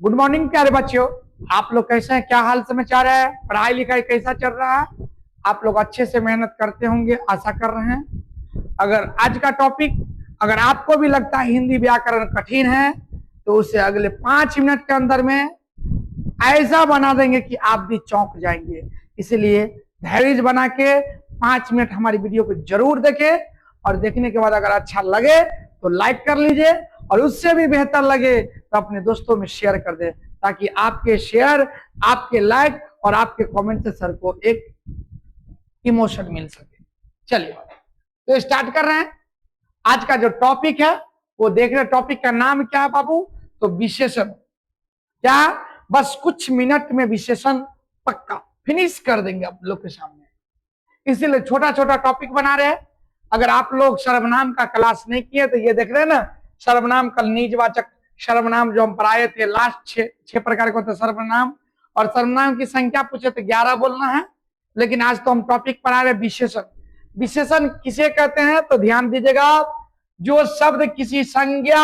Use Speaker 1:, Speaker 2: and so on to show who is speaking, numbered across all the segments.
Speaker 1: Good morning प्यारे बच्चों। आप लोग कैसे हैं? क्या हाल समाचार है? पढ़ाई लिखाई कैसा चल रहा है? आप लोग अच्छे से मेहनत करते होंगे, आशा कर रहे हैं। अगर आज का टॉपिक अगर आपको भी लगता है हिंदी व्याकरण कठिन है तो उसे अगले 5 मिनट के अंदर में ऐसा बना देंगे कि आप भी चौंक जाएंगे। इसलिए धैर्य बना के 5 मिनट हमारी वीडियो को जरूर देखें और देखने के बाद अगर अच्छा लगे तो लाइक कर लीजिए और उससे भी बेहतर लगे तो अपने दोस्तों में शेयर कर दे, ताकि आपके शेयर, आपके लाइक और आपके कमेंट से सर को एक इमोशन मिल सके। चलिए तो स्टार्ट कर रहे हैं। आज का जो टॉपिक है वो देख रहे, टॉपिक का नाम क्या है बाबू? तो विशेषण। क्या? बस कुछ मिनट में विशेषण पक्का फिनिश कर देंगे आप लोग के सामने। इसीलिए छोटा छोटा टॉपिक बना रहे हैं। अगर आप लोग सर्वनाम का क्लास नहीं किए तो ये देख रहे हैं ना, सर्वनाम का निजवाचक सर्वनाम जो हम पढ़ाए थे, लास्ट 6 प्रकार के होते सर्वनाम, और सर्वनाम की संख्या पूछे तो 11 बोलना है। लेकिन आज तो हम टॉपिक पढ़ा रहे विशेषण। विशेषण किसे कहते हैं तो ध्यान दीजिएगा, जो शब्द किसी संज्ञा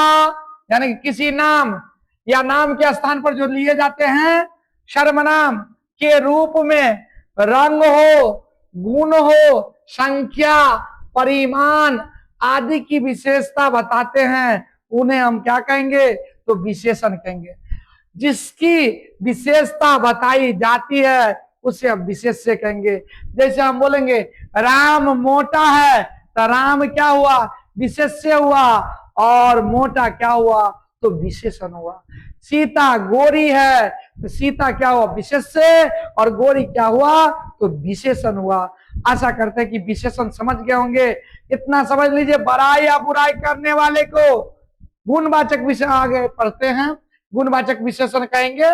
Speaker 1: यानी कि किसी नाम या नाम के स्थान पर जो लिए जाते हैं सर्वनाम के रूप में, रंग हो, गुण हो, संख्या, परिमाण आदि की विशेषता बताते हैं, उन्हें हम क्या कहेंगे तो विशेषण कहेंगे। जिसकी विशेषता बताई जाती है उसे हम विशेष्य कहेंगे। जैसे हम बोलेंगे राम मोटा है तो राम क्या हुआ? विशेष्य हुआ, और मोटा क्या हुआ तो विशेषण हुआ। सीता गोरी है तो सीता क्या हुआ? विशेष्य, और गोरी क्या हुआ तो विशेषण हुआ। आशा करते हैं कि विशेषण समझ गए होंगे। इतना समझ लीजिए, बड़ाई या बुराई करने वाले को गुणवाचक विशेषण आगे पढ़ते हैं, गुणवाचक विशेषण कहेंगे।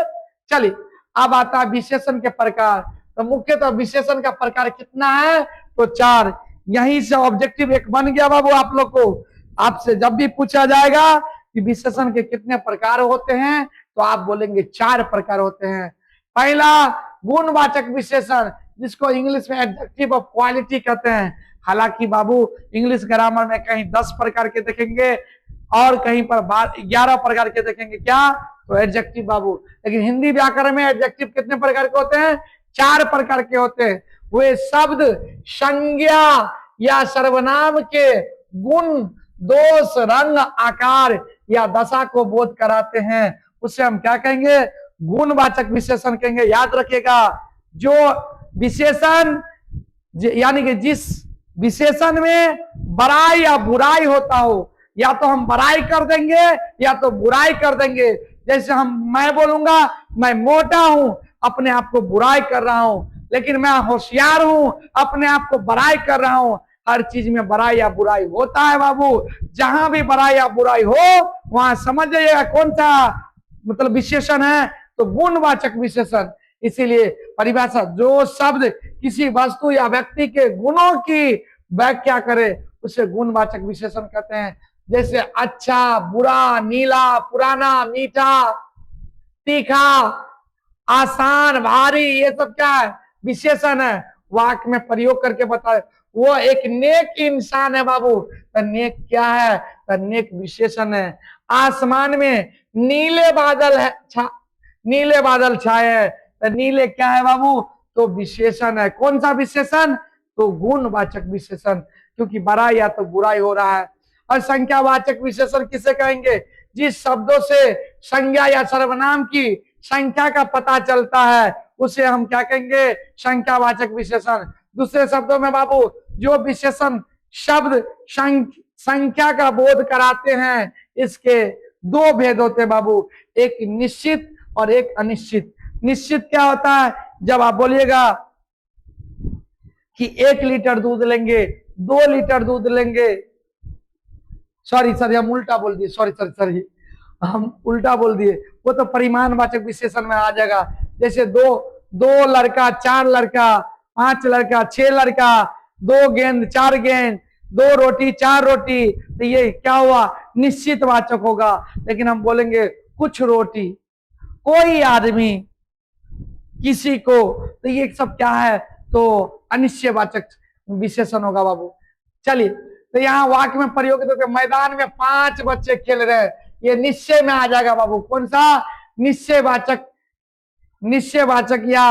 Speaker 1: चलिए अब आता है विशेषण के प्रकार। तो मुख्यतः विशेषण का प्रकार कितना है तो 4। यहीं से ऑब्जेक्टिव एक बन गया बाबू आप लोग को। आपसे जब भी पूछा जाएगा कि विशेषण के कितने प्रकार होते हैं तो आप बोलेंगे 4 प्रकार होते हैं। पहला गुणवाचक विशेषण, जिसको इंग्लिश में एडजेक्टिव ऑफ क्वालिटी कहते हैं। हालांकि बाबू इंग्लिश ग्रामर में कहीं 10 प्रकार के देखेंगे और कहीं पर 11 प्रकार के देखेंगे, क्या तो एडजेक्टिव बाबू। लेकिन हिंदी व्याकरण में एडजेक्टिव कितने प्रकार के होते हैं? 4 प्रकार के होते हैं। वे शब्द, संज्ञा या सर्वनाम के गुण, दोष, रंग, आकार या दशा को बोध कराते हैं, उसे हम क्या कहेंगे? गुणवाचक विशेषण कहेंगे। याद रखिएगा, जो विशेषण यानी कि जिस विशेषण में बड़ाई या बुराई होता हो, या तो हम बड़ाई कर देंगे या तो बुराई कर देंगे। जैसे मैं बोलूंगा मैं मोटा हूं, अपने आप को बुराई कर रहा हूं, लेकिन मैं होशियार हूं, अपने आप को बड़ाई कर रहा हूं। हर चीज में बड़ाई या बुराई होता है बाबू। जहां भी बड़ाई या बुराई हो वहां समझ जाइएगा कौन सा मतलब विशेषण है तो गुणवाचक विशेषण। इसीलिए परिभाषा, जो शब्द किसी वस्तु या व्यक्ति के गुणों की व्याख्या करे उसे गुणवाचक विशेषण कहते हैं। जैसे अच्छा, बुरा, नीला, पुराना, मीठा, तीखा, आसान, भारी, ये सब क्या है? विशेषण है। वाक्य में प्रयोग करके बताए वो एक नेक इंसान है बाबू, तो नेक क्या है तो नेक विशेषण है। आसमान में नीले बादल है, नीले बादल छाए हैं, तो नीले क्या है बाबू तो विशेषण है। कौन सा विशेषण तो गुणवाचक विशेषण, क्योंकि बड़ाई या तो बुराई हो रहा है। और संख्यावाचक विशेषण किसे कहेंगे? जिस शब्दों से संज्ञा या सर्वनाम की संख्या का पता चलता है उसे हम क्या कहेंगे? संख्यावाचक विशेषण। दूसरे शब्दों में बाबू, जो विशेषण शब्द संख्या का बोध कराते हैं, इसके 2 भेद होते हैं बाबू, एक निश्चित और एक अनिश्चित। निश्चित क्या होता है? जब आप बोलिएगा कि 1 लीटर दूध लेंगे, 2 लीटर दूध लेंगे, सॉरी सर हम उल्टा बोल दिए, सॉरी हम उल्टा बोल दिए, वो तो परिमाणवाचक विशेषण में आ जाएगा। जैसे 2 लड़का, 4 लड़का, 5 लड़का, 6 लड़का, 2 गेंद, 4 गेंद, 2 रोटी, 4 रोटी, तो ये क्या हुआ? निश्चित वाचक होगा। लेकिन हम बोलेंगे कुछ रोटी, कोई आदमी, किसी को, तो ये सब क्या है तो अनिश्चयवाचक विशेषण होगा बाबू। चलिए तो यहाँ वाक्य में प्रयोग तो मैदान में 5 बच्चे खेल रहे हैं, ये निश्चय में आ जाएगा बाबू। कौन सा? निश्चयवाचक, निश्चयवाचक या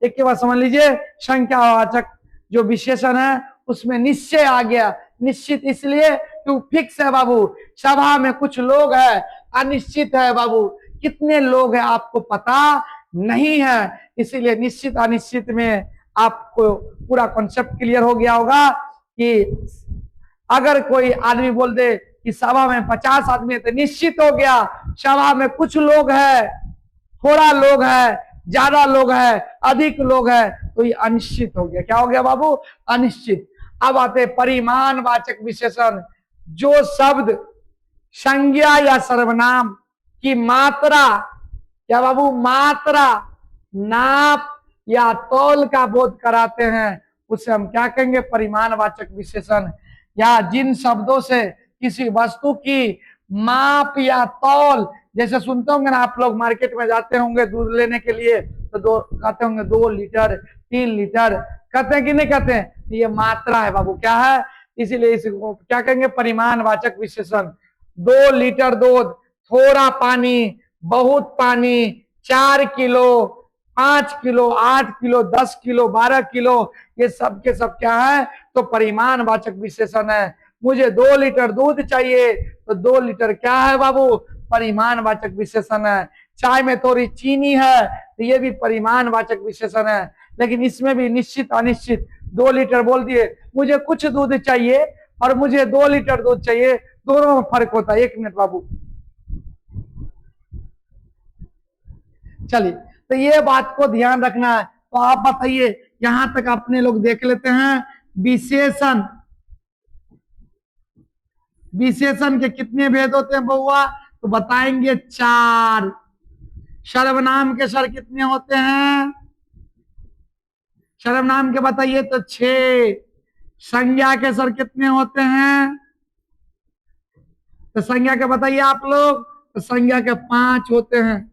Speaker 1: एक के बाद समझ लीजिए संख्यावाचक जो विशेषण है उसमें निश्चय आ गया। निश्चित इसलिए कि फिक्स है बाबू, सभा में कुछ लोग है, अनिश्चित है बाबू, कितने लोग हैं आपको पता नहीं है, इसीलिए निश्चित अनिश्चित में आपको पूरा कॉन्सेप्ट क्लियर हो गया होगा कि अगर कोई आदमी बोल दे कि सभा में 50 आदमी है तो निश्चित हो गया सभा में कुछ लोग है, थोड़ा लोग है, ज्यादा लोग है, अधिक लोग है, तो ये अनिश्चित हो गया। क्या हो गया बाबू? अनिश्चित। अब आते परिमाणवाचक विशेषण, जो शब्द संज्ञा या सर्वनाम की मात्रा, क्या बाबू? मात्रा, नाप या तौल का बोध कराते हैं उसे हम क्या कहेंगे? परिमाणवाचक विशेषण। या जिन शब्दों से किसी वस्तु की माप या तौल, जैसे सुनते होंगे ना आप लोग, मार्केट में जाते होंगे दूध लेने के लिए तो दो कहते होंगे 2 लीटर 3 लीटर, कहते हैं कि नहीं कहते हैं? ये मात्रा है बाबू, क्या है? इसीलिए इसको क्या कहेंगे? परिमाणवाचक विशेषण। 2 लीटर दूध, थोड़ा पानी, बहुत पानी, 4 kilo, 5 kilo, 8 kilo, 10 kilo, 12 kilo, ये सब के सब क्या है? तो परिमाणवाचक विशेषण है। मुझे 2 लीटर दूध चाहिए तो 2 लीटर क्या है बाबू? परिमाणवाचक विशेषण है। चाय में थोड़ी चीनी है तो ये भी परिमाणवाचक विशेषण है। लेकिन इसमें भी निश्चित अनिश्चित, 2 लीटर बोल दिए, मुझे कुछ दूध चाहिए और मुझे 2 लीटर दूध चाहिए, दोनों में फर्क होता है। 1 मिनट बाबू, चलिए, तो ये बात को ध्यान रखना है। तो आप बताइए, यहां तक अपने लोग देख लेते हैं। विशेषण, विशेषण के कितने भेद होते हैं बउआ? तो बताएंगे 4। सर्वनाम के सर कितने होते हैं? सर्वनाम के बताइए तो 6। संज्ञा के सर कितने होते हैं? तो संज्ञा के बताइए आप लोग। तो संज्ञा के 5 होते हैं।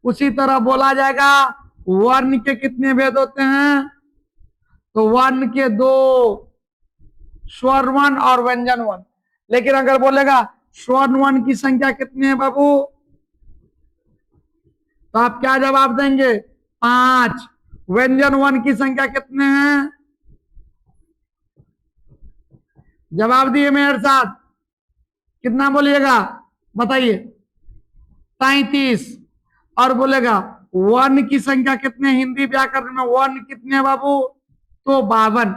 Speaker 1: उसी तरह बोला जाएगा वर्ण के कितने भेद होते हैं? तो वर्ण के 2, स्वर वर्ण और व्यंजन वर्ण। लेकिन अगर बोलेगा स्वर्ण वर्ण की संख्या कितनी है बाबू, तो आप क्या जवाब देंगे? 5। व्यंजन वर्ण की संख्या कितने हैं? जवाब दिए मेरे साथ, कितना बोलिएगा बताइए? 33। और बोलेगा वर्ण की संख्या कितने? हिंदी व्याकरण में वर्ण कितने बाबू? तो 52।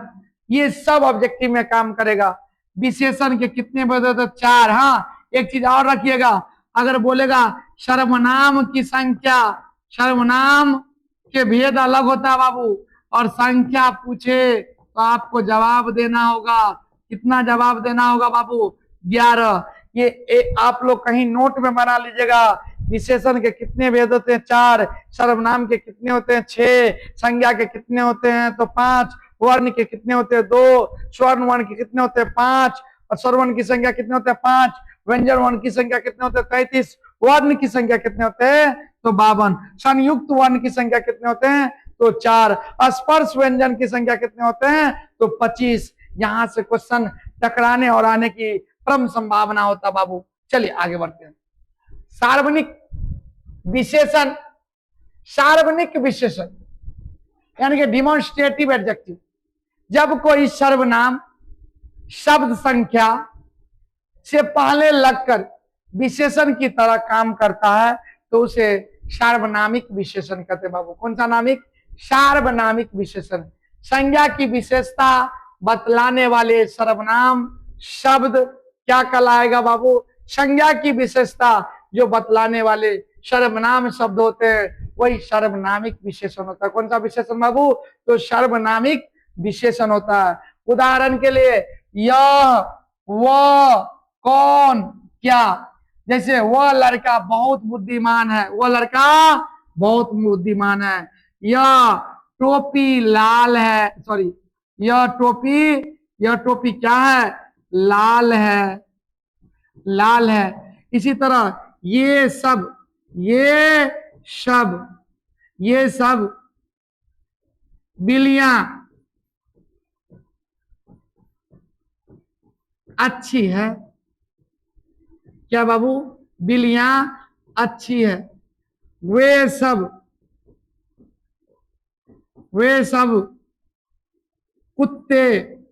Speaker 1: ये सब ऑब्जेक्टिव में काम करेगा। विशेषण के कितने भेद होते? 4। हाँ, एक चीज और रखिएगा, अगर बोलेगा सर्वनाम की संख्या, सर्वनाम के भेद अलग होता है बाबू, और संख्या पूछे तो आपको जवाब देना होगा। कितना जवाब देना होगा बाबू? 11। ये आप लोग कहीं नोट में बना लीजिएगा। विशेषण के कितने भेद होते हैं? 4। सर्वनाम के कितने होते हैं? 6। संज्ञा के कितने होते हैं? तो 5। वर्ण के कितने होते हैं? 2। स्वर्ण वर्ण के कितने होते हैं? 5। और स्वरवर्ण की संख्या कितने होते हैं? 5। व्यंजन वर्ण की संख्या कितने होते हैं? 33। वर्ण की संख्या कितने होते हैं? तो 52। संयुक्त वर्ण की संख्या कितने होते हैं? तो 4। स्पर्श व्यंजन की संख्या कितने होते हैं? तो 25। यहां से क्वेश्चन टकराने और आने की परम संभावना होता बाबू। चलिए आगे बढ़ते हैं। सार्वनिक विशेषण, सार्वनिक विशेषण यानी कि डिमॉन्स्ट्रेटिव एडजेक्टिव, जब कोई सर्वनाम शब्द संख्या से पहले लगकर विशेषण की तरह काम करता है तो उसे सार्वनामिक विशेषण कहते हैं बाबू। कौन सा नामिक? सार्वनामिक विशेषण। संज्ञा की विशेषता बतलाने वाले सर्वनाम शब्द क्या कहलाएगा बाबू? संज्ञा की विशेषता जो बतलाने वाले सर्वनाम शब्द होते हैं वही सर्वनामिक विशेषण होता है। कौन सा विशेषण बाबू? तो सर्वनामिक विशेषण होता है। उदाहरण के लिए यह, वह, कौन, क्या। जैसे वह लड़का बहुत बुद्धिमान है, वह लड़का बहुत बुद्धिमान है। यह टोपी लाल है, सॉरी, यह टोपी क्या है? लाल है, लाल है। इसी तरह ये सब बिल्लियां अच्छी है। क्या बाबू? बिल्लियां अच्छी है। वे सब कुत्ते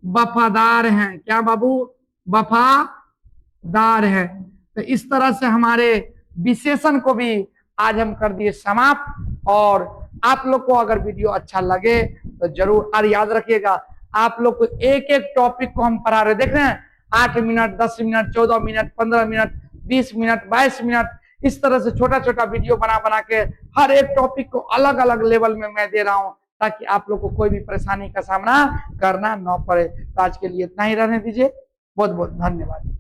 Speaker 1: वफादार हैं। क्या बाबू? वफादार है। तो इस तरह से हमारे विशेषण को भी आज हम कर दिए समाप्त। और आप लोग को अगर वीडियो अच्छा लगे तो जरूर, और याद रखिएगा आप लोग को एक एक टॉपिक को हम पढ़ा रहे, देख रहे हैं 8 minute, 10 minute, 14 minute, 15 minute, 20 minute, 22 minute, इस तरह से छोटा छोटा वीडियो बना के हर एक टॉपिक को अलग अलग लेवल में मैं दे रहा हूं, ताकि आप लोग को कोई भी परेशानी का सामना करना न पड़े। तो आज के लिए इतना ही रहने दीजिए। बहुत बहुत धन्यवाद।